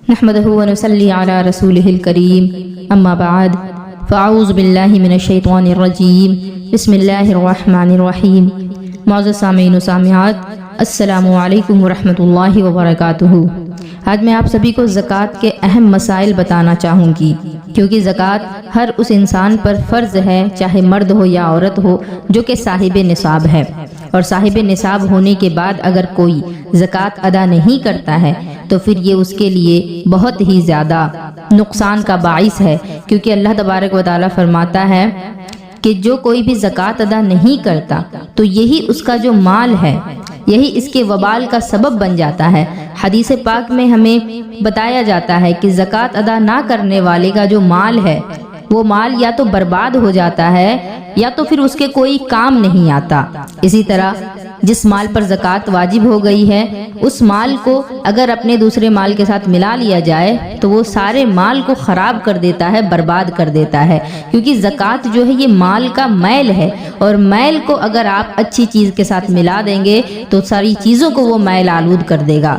نحمده ونصلي على رسوله الكريم اما بعد فاعوذ باللہ من الشیطان الرجیم بسم اللہ الرحمن الرحیم۔ معزز سامعین و سامعات، السلام علیکم ورحمۃ اللہ وبرکاتہ۔ آج میں آپ سبھی کو زکوٰۃ کے اہم مسائل بتانا چاہوں گی، کیونکہ زکوٰۃ ہر اس انسان پر فرض ہے، چاہے مرد ہو یا عورت ہو، جو کہ صاحب نصاب ہے، اور صاحب نصاب ہونے کے بعد اگر کوئی زکوٰۃ ادا نہیں کرتا ہے تو پھر یہ اس کے لیے بہت ہی زیادہ نقصان کا باعث ہے، کیونکہ اللہ تبارک و تعالیٰ فرماتا ہے کہ جو کوئی بھی زکوٰۃ ادا نہیں کرتا تو یہی اس کا جو مال ہے، یہی اس کے وبال کا سبب بن جاتا ہے۔ حدیث پاک میں ہمیں بتایا جاتا ہے کہ زکوٰۃ ادا نہ کرنے والے کا جو مال ہے، وہ مال یا تو برباد ہو جاتا ہے یا تو پھر اس کے کوئی کام نہیں آتا۔ اسی طرح جس مال پر زکوٰۃ واجب ہو گئی ہے، اس مال کو اگر اپنے دوسرے مال کے ساتھ ملا لیا جائے تو وہ سارے مال کو خراب کر دیتا ہے، برباد کر دیتا ہے، کیونکہ زکوٰۃ جو ہے یہ مال کا میل ہے، اور میل کو اگر آپ اچھی چیز کے ساتھ ملا دیں گے تو ساری چیزوں کو وہ میل آلود کر دے گا۔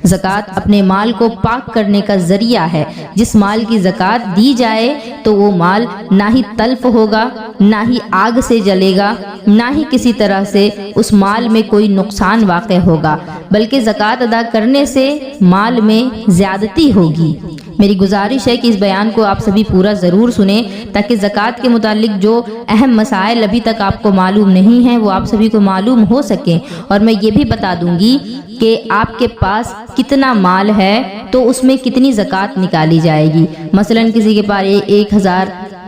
زکوٰۃ اپنے مال کو پاک کرنے کا ذریعہ ہے۔ جس مال کی زکوٰۃ دی جائے تو وہ مال نہ ہی تلف ہوگا، نہ ہی آگ سے جلے گا، نہ ہی کسی طرح سے اس مال میں کوئی نقصان واقع ہوگا، بلکہ زکوٰۃ ادا کرنے سے مال میں زیادتی ہوگی۔ میری گزارش ہے کہ اس بیان کو آپ سبھی پورا ضرور سنیں، تاکہ زکوٰۃ کے متعلق جو اہم مسائل ابھی تک آپ کو معلوم نہیں ہیں وہ آپ سبھی کو معلوم ہو سکیں، اور میں یہ بھی بتا دوں گی کہ آپ کے پاس کتنا مال ہے تو اس میں کتنی زکوٰۃ نکالی جائے گی۔ مثلا کسی کے پاس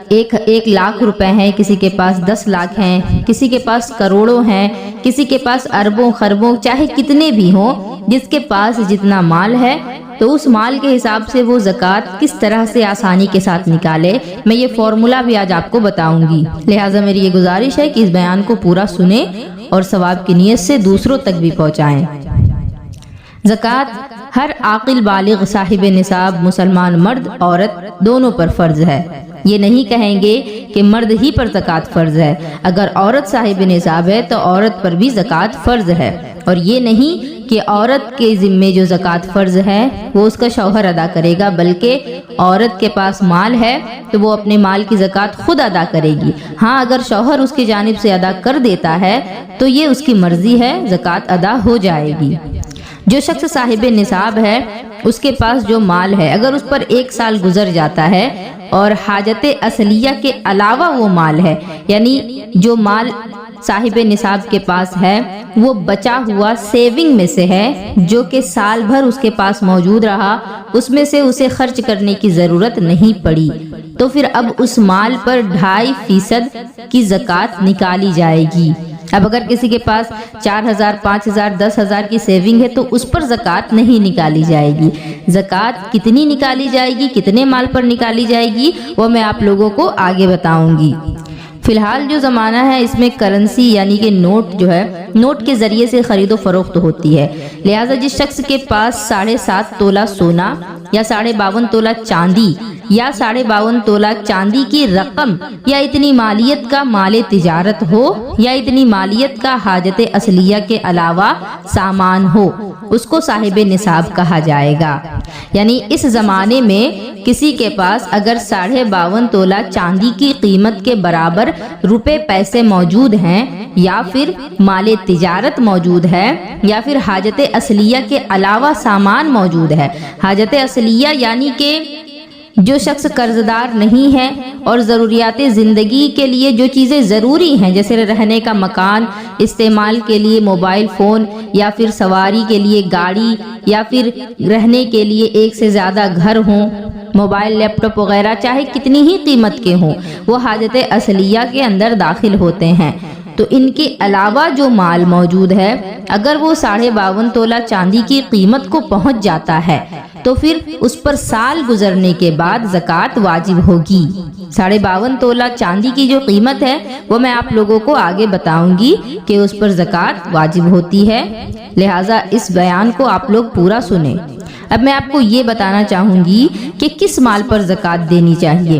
ایک لاکھ روپے ہیں، کسی کے پاس 10 لاکھ ہیں، کسی کے پاس کروڑوں ہیں، کسی کے پاس اربوں خربوں، چاہے کتنے بھی ہوں، جس کے پاس جتنا مال ہے تو اس مال کے حساب سے وہ زکوٰۃ کس طرح سے آسانی کے ساتھ نکالے، میں یہ فارمولا بھی آج آپ کو بتاؤں گی۔ لہٰذا میری یہ گزارش ہے کہ اس بیان کو پورا سنیں اور ثواب کی نیت سے دوسروں تک بھی پہنچائیں۔ زکوٰۃ ہر عاقل بالغ صاحب نصاب مسلمان مرد عورت دونوں پر فرض ہے۔ یہ نہیں کہیں گے کہ مرد ہی پر زکوٰۃ فرض ہے، اگر عورت صاحب نصاب ہے تو عورت پر بھی زکوٰۃ فرض ہے، اور یہ نہیں کہ عورت کے ذمے جو زکوٰۃ فرض ہے وہ اس کا شوہر ادا کرے گا، بلکہ عورت کے پاس مال ہے تو وہ اپنے مال کی زکوٰۃ خود ادا کرے گی۔ ہاں اگر شوہر اس کی جانب سے ادا کر دیتا ہے تو یہ اس کی مرضی ہے، زکوٰۃ ادا ہو جائے گی۔ جو شخص صاحب نصاب ہے اس کے پاس جو مال ہے، اگر اس پر 1 سال گزر جاتا ہے اور حاجت اصلیہ کے علاوہ وہ مال ہے، یعنی جو مال صاحب نصاب کے پاس ہے وہ بچا ہوا سیونگ میں سے ہے، جو کہ سال بھر اس کے پاس موجود رہا، اس میں سے اسے خرچ کرنے کی ضرورت نہیں پڑی، تو پھر اب اس مال پر 2.5% کی زکوٰۃ نکالی جائے گی۔ اب اگر کسی کے پاس 4,000 5,000 10,000 کی سیونگ ہے تو اس پر زکوٰۃ نہیں نکالی جائے گی۔ زکوٰۃ کتنی نکالی جائے گی، کتنے مال پر نکالی جائے گی، وہ میں آپ لوگوں کو آگے بتاؤں گی۔ فی الحال جو زمانہ ہے اس میں کرنسی یعنی کہ نوٹ جو ہے، نوٹ کے ذریعے سے خرید و فروخت ہوتی ہے، لہٰذا جس شخص کے پاس 7.5 تولہ سونا یا 52.5 تولہ چاندی یا 52.5 تولہ چاندی کی رقم یا اتنی مالیت کا مال تجارت ہو یا اتنی مالیت کا حاجت اصلیہ کے علاوہ سامان ہو، اس کو صاحب نصاب کہا جائے گا۔ یعنی اس زمانے میں کسی کے پاس اگر 52.5 تولہ چاندی کی قیمت کے برابر روپے پیسے موجود ہیں، یا پھر مال تجارت موجود ہے، یا پھر حاجت اصلیہ کے علاوہ سامان موجود ہے۔ حاجت اصلیہ یعنی کہ جو شخص قرضدار نہیں ہے اور ضروریات زندگی کے لیے جو چیزیں ضروری ہیں، جیسے رہنے کا مکان، استعمال کے لیے موبائل فون، یا پھر سواری کے لیے گاڑی، یا پھر رہنے کے لیے 1 سے زیادہ گھر ہوں، موبائل لیپ ٹاپ وغیرہ چاہے کتنی ہی قیمت کے ہوں، وہ حاجت اصلیہ کے اندر داخل ہوتے ہیں۔ تو ان کے علاوہ جو مال موجود ہے اگر وہ 52.5 تولہ چاندی کی قیمت کو پہنچ جاتا ہے تو پھر اس پر سال گزرنے کے بعد زکوٰۃ واجب ہوگی۔ 52.5 تولہ چاندی کی جو قیمت ہے وہ میں آپ لوگوں کو آگے بتاؤں گی کہ اس پر زکوٰۃ واجب ہوتی ہے، لہٰذا اس بیان کو آپ لوگ پورا سنیں۔ اب میں آپ کو یہ بتانا چاہوں گی کہ کس مال پر زکوٰۃ دینی چاہیے۔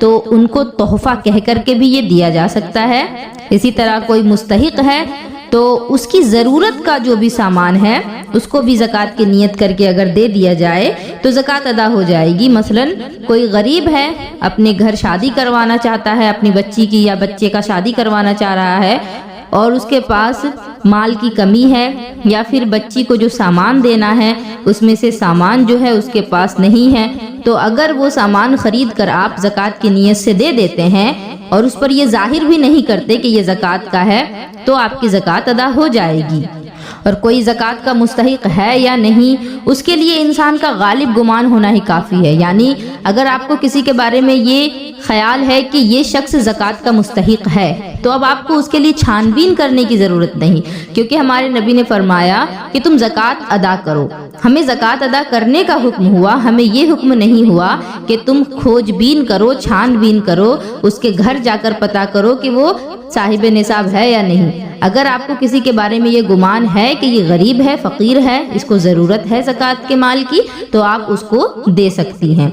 تو ان کو تحفہ کہہ کر کے بھی یہ دیا جا سکتا ہے۔ اسی طرح کوئی مستحق ہے تو اس کی ضرورت کا جو بھی سامان ہے اس کو بھی زکوٰۃ کی نیت کر کے اگر دے دیا جائے تو زکوٰۃ ادا ہو جائے گی۔ مثلا کوئی غریب ہے، اپنے گھر شادی کروانا چاہتا ہے، اپنی بچی کی یا بچے کا شادی کروانا چاہ رہا ہے اور اس کے پاس مال کی کمی ہے، یا پھر بچی کو جو سامان دینا ہے اس میں سے سامان جو ہے اس کے پاس نہیں ہے، تو اگر وہ سامان خرید کر آپ زکوٰۃ کی نیت سے دے دیتے ہیں اور اس پر یہ ظاہر بھی نہیں کرتے کہ یہ زکوٰۃ کا ہے تو آپ کی زکوٰۃ ادا ہو جائے گی۔ اور کوئی زکوٰۃ کا مستحق ہے یا نہیں، اس کے لیے انسان کا غالب گمان ہونا ہی کافی ہے۔ یعنی اگر آپ کو کسی کے بارے میں یہ خیال ہے کہ یہ شخص زکوٰۃ کا مستحق ہے تو اب آپ کو اس کے لیے چھان بین کرنے کی ضرورت نہیں، کیونکہ ہمارے نبی نے فرمایا کہ تم زکوٰۃ ادا کرو۔ ہمیں زکوٰۃ ادا کرنے کا حکم ہوا، ہمیں یہ حکم نہیں ہوا کہ تم کھوج بین کرو، چھان بین کرو، اس کے گھر جا کر پتہ کرو کہ وہ صاحب نصاب ہے یا نہیں۔ اگر آپ کو کسی کے بارے میں یہ گمان ہے کہ یہ غریب ہے، فقیر ہے، اس کو ضرورت ہے زکوٰۃ کے مال کی، تو آپ اس کو دے سکتی ہیں۔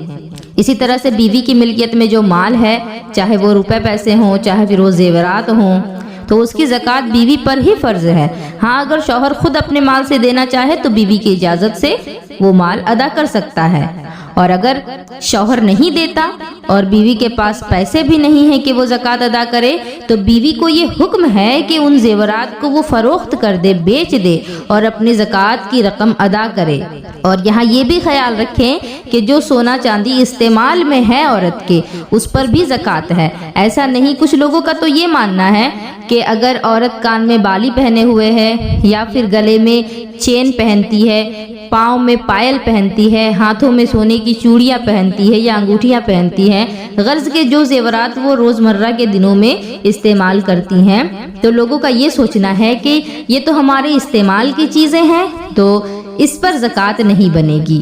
اسی طرح سے بیوی کی ملکیت میں جو مال ہے، چاہے وہ روپے پیسے ہوں، چاہے پھر وہ زیورات ہوں، تو اس کی زکوٰۃ بیوی پر ہی فرض ہے۔ ہاں اگر شوہر خود اپنے مال سے دینا چاہے تو بیوی کی اجازت سے وہ مال ادا کر سکتا ہے، اور اگر شوہر نہیں دیتا اور بیوی کے پاس پیسے بھی نہیں ہیں کہ وہ زکوٰۃ ادا کرے تو بیوی کو یہ حکم ہے کہ ان زیورات کو وہ فروخت کر دے، بیچ دے اور اپنی زکوٰۃ کی رقم ادا کرے۔ اور یہاں یہ بھی خیال رکھیں کہ جو سونا چاندی استعمال میں ہے عورت کے، اس پر بھی زکوٰۃ ہے۔ ایسا نہیں، کچھ لوگوں کا تو یہ ماننا ہے کہ اگر عورت کان میں بالی پہنے ہوئے ہے یا پھر گلے میں چین پہنتی ہے، پاؤں میں پائل پہنتی ہے، ہاتھوں میں سونے کی چوڑیاں پہنتی ہے یا انگوٹھیاں پہنتی ہے، غرض کے جو زیورات وہ روزمرہ کے دنوں میں استعمال کرتی ہیں، تو لوگوں کا یہ سوچنا ہے کہ یہ تو ہمارے استعمال کی چیزیں ہیں تو اس پر زکوٰۃ نہیں بنے گی۔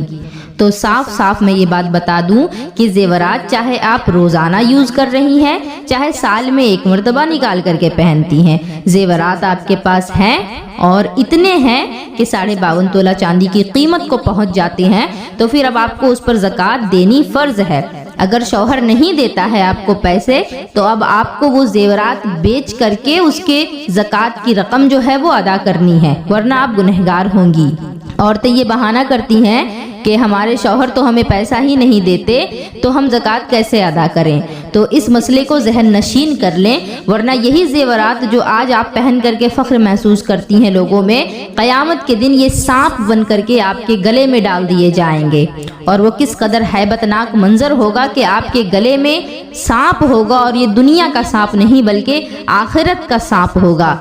تو صاف صاف میں یہ بات بتا دوں کہ زیورات چاہے آپ روزانہ یوز کر رہی ہیں، چاہے سال میں ایک مرتبہ نکال کر کے پہنتی ہیں، زیورات آپ کے پاس ہیں اور اتنے ہیں کہ 52.5 تولہ چاندی کی قیمت کو پہنچ جاتے ہیں، تو پھر اب آپ کو اس پر زکوٰۃ دینی فرض ہے۔ اگر شوہر نہیں دیتا ہے آپ کو پیسے تو اب آپ کو وہ زیورات بیچ کر کے اس کے زکوٰۃ کی رقم جو ہے وہ ادا کرنی ہے، ورنہ آپ گنہگار ہوں گی۔ عورتیں یہ بہانہ کرتی ہیں کہ ہمارے شوہر تو ہمیں پیسہ ہی نہیں دیتے تو ہم زکوٰۃ کیسے ادا کریں، تو اس مسئلے کو ذہن نشین کر لیں، ورنہ یہی زیورات جو آج آپ پہن کر کے فخر محسوس کرتی ہیں لوگوں میں، قیامت کے دن یہ سانپ بن کر کے آپ کے گلے میں ڈال دیے جائیں گے، اور وہ کس قدر ہیبت ناک منظر ہوگا کہ آپ کے گلے میں سانپ ہوگا، اور یہ دنیا کا سانپ نہیں بلکہ آخرت کا سانپ ہوگا۔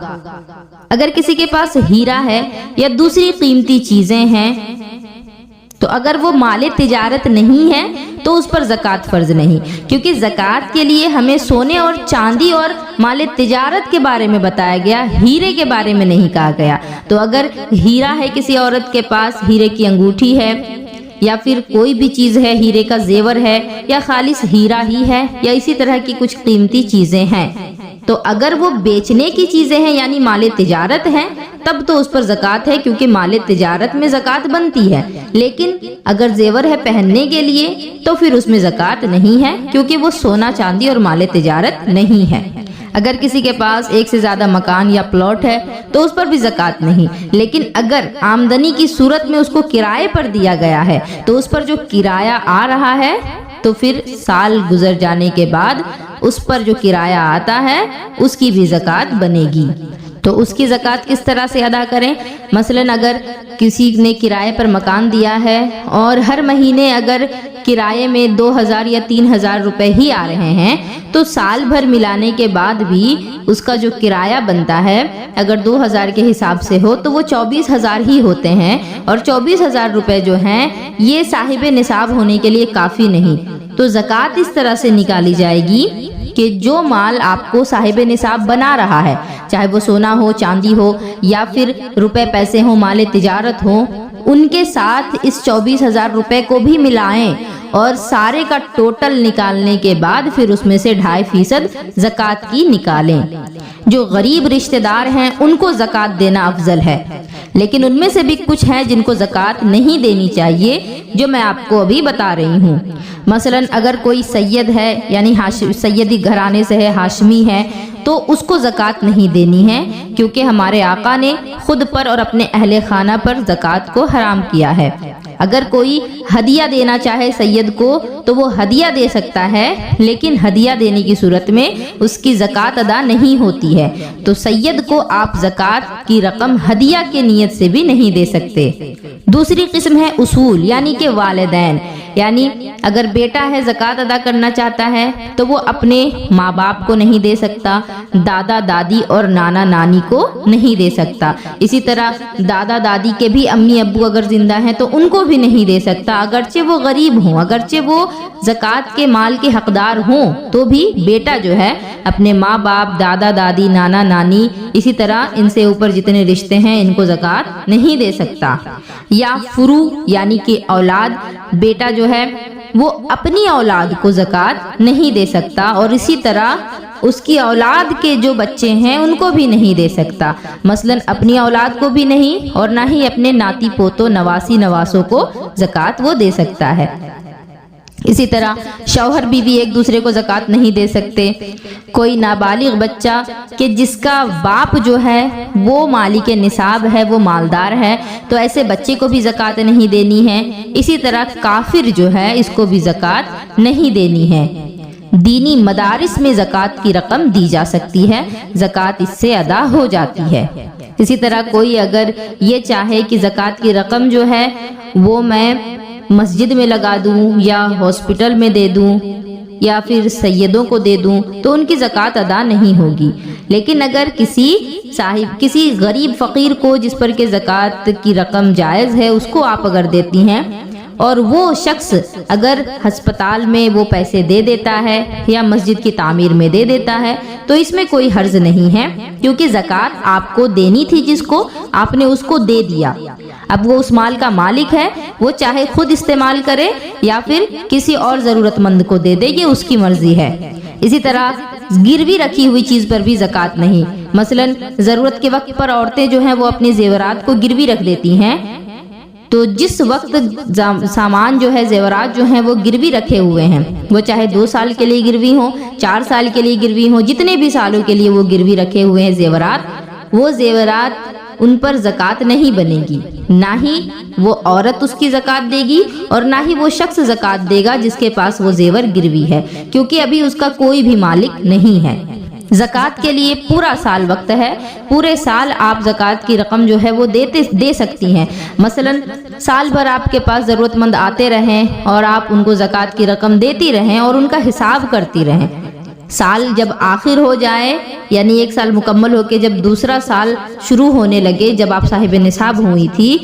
اگر کسی کے پاس ہیرا ہے یا دوسری قیمتی چیزیں ہیں تو اگر وہ مال تجارت نہیں ہے تو اس پر زکوٰۃ فرض نہیں، کیونکہ زکوٰۃ کے لیے ہمیں سونے اور چاندی اور مال تجارت کے بارے میں بتایا گیا، ہیرے کے بارے میں نہیں کہا گیا۔ تو اگر ہیرا ہے کسی عورت کے پاس، ہیرے کی انگوٹھی ہے یا پھر کوئی بھی چیز ہے، ہیرے کا زیور ہے یا خالص ہیرا ہی ہے یا اسی طرح کی کچھ قیمتی چیزیں ہیں، تو اگر وہ بیچنے کی چیزیں ہیں یعنی مال تجارت ہیں تب تو اس پر زکوٰۃ ہے، کیونکہ مال تجارت میں زکوٰۃ بنتی ہے۔ لیکن اگر زیور ہے پہننے کے لیے تو پھر اس میں زکوٰۃ نہیں ہے، کیونکہ وہ سونا چاندی اور مال تجارت نہیں ہے۔ اگر کسی کے پاس ایک سے زیادہ مکان یا پلاٹ ہے تو اس پر بھی زکوٰۃ نہیں، لیکن اگر آمدنی کی صورت میں اس کو کرائے پر دیا گیا ہے تو اس پر جو کرایہ آ رہا ہے تو پھر سال گزر جانے کے بعد اس پر جو کرایہ آتا ہے اس کی بھی زکوٰۃ بنے گی۔ تو اس کی زکوٰۃ کس طرح سے ادا کریں؟ مثلاً اگر کسی نے کرائے پر مکان دیا ہے اور ہر مہینے اگر کرائے میں 2000 یا 3000 روپے ہی آ رہے ہیں تو سال بھر ملانے کے بعد بھی اس کا جو کرایہ بنتا ہے اگر 2000 کے حساب سے ہو تو وہ 24000 ہی ہوتے ہیں، اور 24000 روپے جو ہیں یہ صاحب نصاب ہونے کے لیے کافی نہیں۔ تو زکوٰۃ اس طرح سے نکالی جائے گی کہ جو مال آپ کو صاحب نصاب بنا رہا ہے، چاہے وہ سونا ہو، چاندی ہو یا پھر روپے پیسے ہوں، مال تجارت ہو، ان کے ساتھ اس 24000 روپے کو بھی ملائیں اور سارے کا ٹوٹل نکالنے کے بعد پھر اس میں سے 2.5% زکوٰۃ کی نکالیں۔ جو غریب رشتہ دار ہیں ان کو زکوٰۃ دینا افضل ہے، لیکن ان میں سے بھی کچھ ہیں جن کو زکوٰۃ نہیں دینی چاہیے، جو میں آپ کو ابھی بتا رہی ہوں۔ مثلا اگر کوئی سید ہے، یعنی سیدی گھرانے سے ہے، ہاشمی ہے، تو اس کو زکوٰۃ نہیں دینی ہے، کیونکہ ہمارے آقا نے خود پر اور اپنے اہل خانہ پر زکوٰۃ کو حرام کیا ہے۔ اگر کوئی ہدیہ دینا چاہے سید کو تو وہ ہدیہ دے سکتا ہے، لیکن ہدیہ دینے کی صورت میں اس کی زکوٰۃ ادا نہیں ہوتی ہے، تو سید کو آپ زکوٰۃ کی رقم ہدیہ کے نیت سے بھی نہیں دے سکتے۔ دوسری قسم ہے اصول، یعنی کہ والدین، یعنی اگر بیٹا ہے زکوٰۃ ادا کرنا چاہتا ہے تو وہ اپنے ماں باپ کو نہیں دے سکتا، دادا دادی اور نانا نانی کو نہیں دے سکتا، اسی طرح دادا دادی کے بھی امی ابو اگر زندہ ہیں تو ان کو بھی نہیں دے سکتا، اگرچہ وہ غریب ہوں، اگرچہ وہ زکوٰۃ کے مال کے حقدار ہوں، تو بھی بیٹا جو ہے اپنے ماں باپ، دادا دادی، نانا نانی، اسی طرح ان سے اوپر جتنے رشتے ہیں ان کو زکوٰۃ نہیں دے سکتا۔ یا فروع، یعنی کہ اولاد، بیٹا جو ہے وہ اپنی اولاد کو زکوٰۃ نہیں دے سکتا، اور اسی طرح اس کی اولاد کے جو بچے ہیں ان کو بھی نہیں دے سکتا، مثلا اپنی اولاد کو بھی نہیں، اور نہ ہی اپنے ناتی پوتوں نواسی نواسوں کو زکوٰۃ وہ دے سکتا ہے۔ اسی طرح شوہر بیوی ایک دوسرے کو زکوٰۃ نہیں دے سکتے۔ کوئی نابالغ بچہ کہ جس کا باپ جو ہے وہ مالک نصاب ہے، وہ مالدار ہے، تو ایسے بچے کو بھی زکوٰۃ نہیں دینی ہے۔ اسی طرح کافر جو ہے اس کو بھی زکوٰۃ نہیں دینی ہے۔ دینی مدارس میں زکوٰۃ کی رقم دی جا سکتی ہے، زکوٰۃ اس سے ادا ہو جاتی ہے۔ اسی طرح کوئی اگر یہ چاہے کہ زکوٰۃ کی رقم جو ہے وہ میں مسجد میں لگا دوں یا ہاسپٹل میں دے دوں یا پھر سیدوں کو دے دوں تو ان کی زکوٰۃ ادا نہیں ہوگی، لیکن اگر کسی غریب فقیر کو جس پر کہ زکوٰۃ کی رقم جائز ہے اس کو آپ اگر دیتی ہیں، اور وہ شخص اگر ہسپتال میں وہ پیسے دے دیتا ہے یا مسجد کی تعمیر میں دے دیتا ہے تو اس میں کوئی حرج نہیں ہے، کیونکہ زکوٰۃ آپ کو دینی تھی جس کو، آپ نے اس کو دے دیا۔ اب وہ اس مال کا مالک ہے، وہ چاہے خود استعمال کرے یا پھر کسی اور ضرورت مند کو دے دے، یہ اس کی مرضی ہے۔ اسی طرح گروی رکھی ہوئی چیز پر بھی زکوٰۃ نہیں، مثلا ضرورت کے وقت پر عورتیں جو ہیں وہ اپنے زیورات کو گروی رکھ دیتی ہیں، تو جس وقت سامان جو ہے زیورات جو ہیں وہ گروی رکھے ہوئے ہیں، وہ چاہے 2 سال کے لیے گروی ہوں، 4 سال کے لیے گروی ہوں، جتنے بھی سالوں کے لیے وہ گروی رکھے ہوئے ہیں زیورات، وہ زیورات ان پر زکوٰۃ نہیں بنے گی، نہ ہی وہ عورت اس کی زکوٰۃ دے گی اور نہ ہی وہ شخص زکوٰۃ دے گا جس کے پاس وہ زیور گروی ہے، کیونکہ ابھی اس کا کوئی بھی مالک نہیں ہے۔ زکوٰۃ کے لیے پورا سال وقت ہے، پورے سال آپ زکوٰۃ کی رقم جو ہے وہ دے سکتی ہیں۔ مثلا سال بھر آپ کے پاس ضرورت مند آتے رہیں اور آپ ان کو زکوٰۃ کی رقم دیتی رہیں اور ان کا حساب کرتی رہیں۔ سال جب آخر ہو جائے، یعنی 1 سال مکمل ہو کے جب دوسرا سال شروع ہونے لگے، جب آپ صاحب نصاب ہوئی تھی،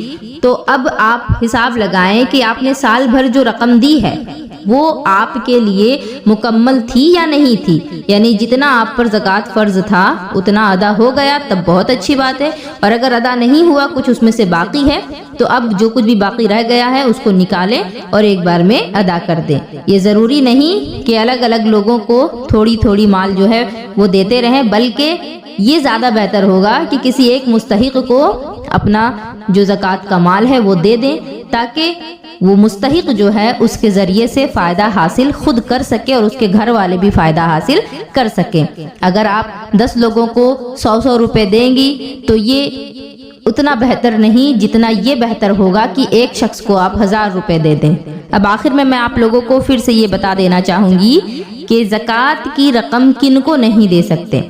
تو اب آپ حساب لگائیں کہ آپ نے سال بھر جو رقم دی ہے وہ آپ کے لیے مکمل تھی یا نہیں تھی، یعنی جتنا آپ پر زکوٰۃ فرض تھا اتنا ادا ہو گیا تب بہت اچھی بات ہے، اور اگر ادا نہیں ہوا، کچھ اس میں سے باقی ہے، تو اب جو کچھ بھی باقی رہ گیا ہے اس کو نکالیں اور ایک بار میں ادا کر دیں۔ یہ ضروری نہیں کہ الگ الگ لوگوں کو تھوڑی تھوڑی مال جو ہے وہ دیتے رہیں، بلکہ یہ زیادہ بہتر ہوگا کہ کسی ایک مستحق کو اپنا جو زکوٰۃ کا مال ہے وہ دے دیں، تاکہ وہ مستحق جو ہے اس کے ذریعے سے فائدہ حاصل خود کر سکے اور اس کے گھر والے بھی فائدہ حاصل کر سکیں۔ اگر آپ 10 لوگوں کو 100 روپے دیں گی تو یہ اتنا بہتر نہیں جتنا یہ بہتر ہوگا کہ ایک شخص کو آپ 1000 روپے دے دیں۔ اب آخر میں آپ لوگوں کو پھر سے یہ بتا دینا چاہوں گی کہ زکوٰۃ کی رقم کن کو نہیں دے سکتے۔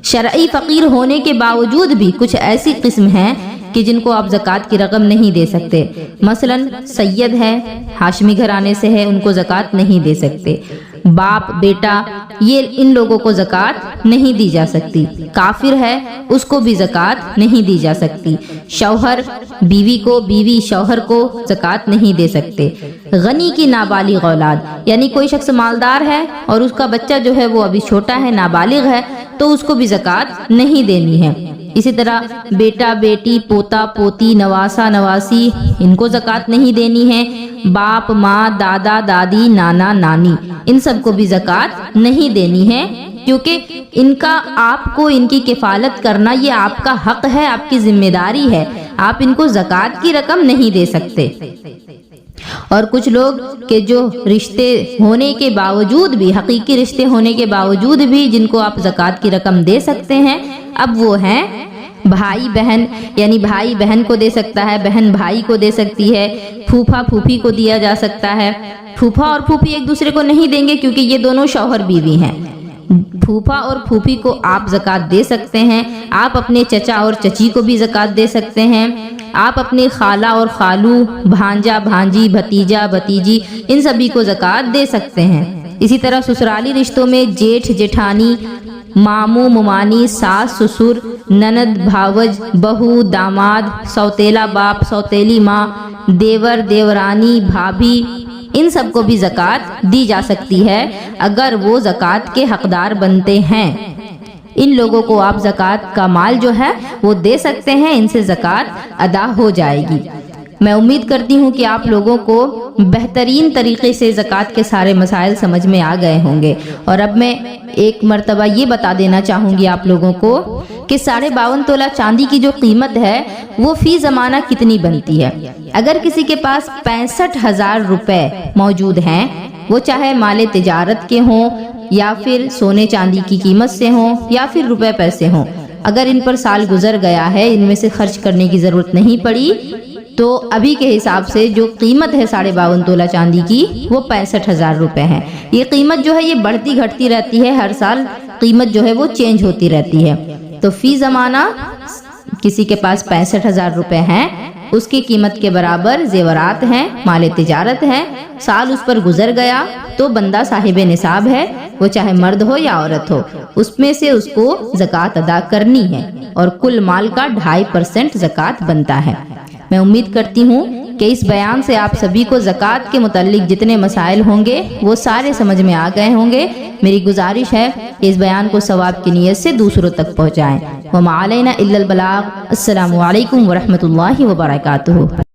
شرعی فقیر ہونے کے باوجود بھی کچھ ایسی قسم ہیں کہ جن کو آپ زکوٰۃ کی رقم نہیں دے سکتے، مثلا سید ہے، ہاشمی گھرانے سے ہے، ان کو زکوٰۃ نہیں دے سکتے۔ باپ بیٹا، یہ ان لوگوں کو زکوٰۃ نہیں دی جا سکتی۔ کافر ہے، اس کو بھی زکوٰۃ نہیں دی جا سکتی۔ شوہر بیوی کو، بیوی شوہر کو زکوٰۃ نہیں دے سکتے۔ غنی کی نابالغ اولاد، یعنی کوئی شخص مالدار ہے اور اس کا بچہ جو ہے وہ ابھی چھوٹا ہے، نابالغ ہے، تو اس کو بھی زکوٰۃ نہیں دینی ہے۔ اسی طرح بیٹا بیٹی، پوتا پوتی، نواسا نواسی، ان کو زکوٰۃ نہیں دینی ہے۔ باپ ماں، دادا دادی، نانا نانی، ان سب کو بھی زکوٰۃ نہیں دینی ہے، کیونکہ ان کا آپ کو ان کی کفالت کرنا یہ آپ کا حق ہے، آپ کی ذمہ داری ہے، آپ ان کو زکوٰۃ کی رقم نہیں دے سکتے۔ اور کچھ لوگ کہ جو رشتے ہونے کے باوجود بھی، حقیقی رشتے ہونے کے باوجود بھی جن کو آپ زکوٰۃ کی رقم دے سکتے ہیں، اب وہ ہیں بھائی بہن، یعنی بھائی بہن کو دے سکتا ہے، بہن بھائی کو دے سکتی ہے، پھوپھا پھوپھی کو دیا جا سکتا ہے۔ پھوپھا اور پھوپھی ایک دوسرے کو نہیں دیں گے کیونکہ یہ دونوں شوہر بیوی ہیں۔ پھوپھا اور پھوپھی کو آپ زکوٰۃ دے سکتے ہیں، آپ اپنے چچا اور چچی کو بھی زکوٰۃ دے سکتے ہیں، آپ اپنی خالہ اور خالو، بھانجا بھانجی، بھتیجا بھتیجی، ان سبھی کو زکوٰۃ دے سکتے ہیں۔ اسی طرح سسرالی رشتوں میں جیٹھ جیٹھانی، ماموں ممانی، ساس سسر، نند بھاوج، بہو داماد، سوتیلا باپ سوتیلی ماں، دیور دیورانی، بھابھی، ان سب کو بھی زکوٰۃ دی جا سکتی ہے اگر وہ زکوٰۃ کے حقدار بنتے ہیں۔ ان لوگوں کو آپ زکوٰۃ کا مال جو ہے وہ دے سکتے ہیں، ان سے زکوٰۃ ادا ہو جائے گی۔ میں امید کرتی ہوں کہ آپ لوگوں کو بہترین طریقے سے زکوٰۃ کے سارے مسائل سمجھ میں آ گئے ہوں گے، اور اب میں ایک مرتبہ یہ بتا دینا چاہوں گی آپ لوگوں کو کہ 52.5 تولہ چاندی کی جو قیمت ہے وہ فی زمانہ کتنی بنتی ہے۔ اگر کسی کے پاس 65,000 روپے موجود ہیں، وہ چاہے مال تجارت کے ہوں یا پھر سونے چاندی کی قیمت سے ہوں یا پھر روپے پیسے ہوں، اگر ان پر سال گزر گیا ہے، ان میں سے خرچ کرنے کی ضرورت نہیں پڑی، تو ابھی کے حساب سے جو قیمت ہے 52.5 تولہ چاندی کی وہ 65,000 روپے ہے۔ یہ قیمت جو ہے یہ بڑھتی گھٹتی رہتی ہے، ہر سال قیمت جو ہے وہ چینج ہوتی رہتی ہے۔ تو فی زمانہ کسی کے پاس 65,000 روپے ہیں، اس کی قیمت کے برابر زیورات ہیں، مال تجارت ہے، سال اس پر گزر گیا تو بندہ صاحب نصاب ہے، وہ چاہے مرد ہو یا عورت ہو، اس میں سے اس کو زکوٰۃ ادا کرنی ہے، اور کل مال کا 2.5% زکوٰۃ بنتا ہے۔ میں امید کرتی ہوں کہ اس بیان سے آپ سبھی کو زکوٰۃ کے متعلق جتنے مسائل ہوں گے وہ سارے سمجھ میں آ گئے ہوں گے۔ میری گزارش ہے کہ اس بیان کو ثواب کی نیت سے دوسروں تک پہنچائیں۔ وما علینا الا البلاغ۔ السلام علیکم ورحمۃ اللہ وبرکاتہ۔